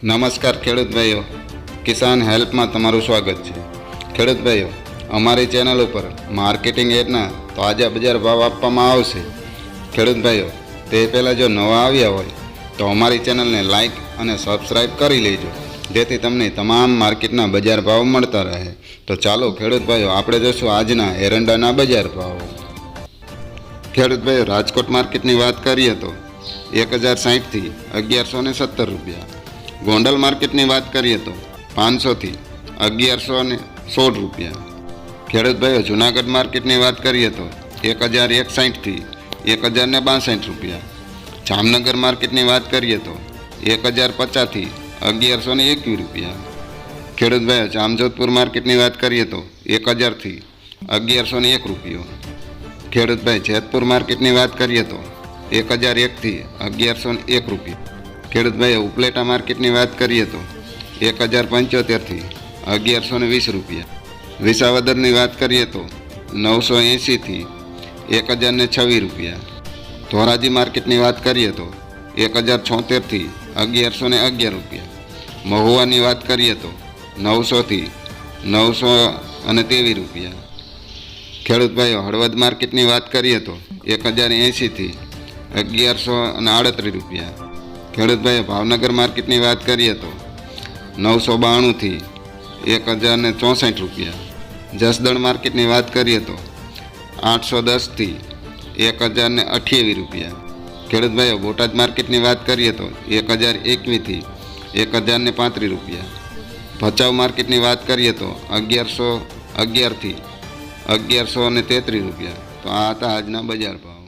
નમસ્કાર ખેડૂત ભાઈઓ, કિસાન હેલ્પમાં તમારું સ્વાગત છે। ખેડૂત ભાઈઓ, અમારી ચેનલ ઉપર માર્કેટિંગ એડના તાજા બજાર ભાવ આપવામાં આવશે। ખેડૂત ભાઈઓ, તે પહેલાં જો નવા આવ્યા હોય તો અમારી ચેનલને લાઇક અને સબસ્ક્રાઈબ કરી લેજો, જેથી તમને તમામ માર્કેટના બજાર ભાવ મળતા રહે। તો ચાલો ખેડૂત ભાઈઓ, આપણે જોઈશું આજના એરંડાના બજાર ભાવ। ખેડૂત ભાઈઓ, રાજકોટ માર્કેટની વાત કરીએ તો 1060થી 1170 રૂપિયા। ગોંડલ માર્કેટની વાત કરીએ તો 500થી 1116 રૂપિયા। ખેડૂત ભાઈઓ, જૂનાગઢ માર્કેટની વાત કરીએ તો 1061થી 1062 રૂપિયા। જામનગર માર્કેટની વાત કરીએ તો 1050થી 1121 રૂપિયા। ખેડૂત ભાઈઓ, જામજોધપુર માર્કેટની વાત કરીએ તો 1000થી 1101 રૂપિયો। ખેડૂત ભાઈ, જેતપુર માર્કેટની વાત કરીએ તો 1001થી 1101 રૂપિયા। ખેડૂત ભાઈ, ઉપલેટા માર્કેટની વાત કરીએ તો 1075થી 1120 રૂપિયા। વિસાવદરની વાત કરીએ તો 980થી 1026 રૂપિયા। ધોરાજી માર્કેટની વાત કરીએ તો 1076થી 1111 રૂપિયા। મહુવાની વાત કરીએ તો 900થી 923 રૂપિયા। ખેડૂત ભાઈઓ, હળવદ માર્કેટની વાત કરીએ તો 1080થી 1138 રૂપિયા। ખેડૂત ભાઈઓ, ભાવનગર માર્કેટની વાત કરીએ તો 992થી 1064 રૂપિયા। જસદણ માર્કેટની વાત કરીએ તો 810થી 1028 રૂપિયા। ખેડૂત ભાઈઓ, બોટાદ માર્કેટની વાત કરીએ તો 1021થી 1035 રૂપિયા। ભચાઉ માર્કેટની વાત કરીએ તો 1111થી 1133 રૂપિયા। તો આ હતા આજના બજાર ભાવ।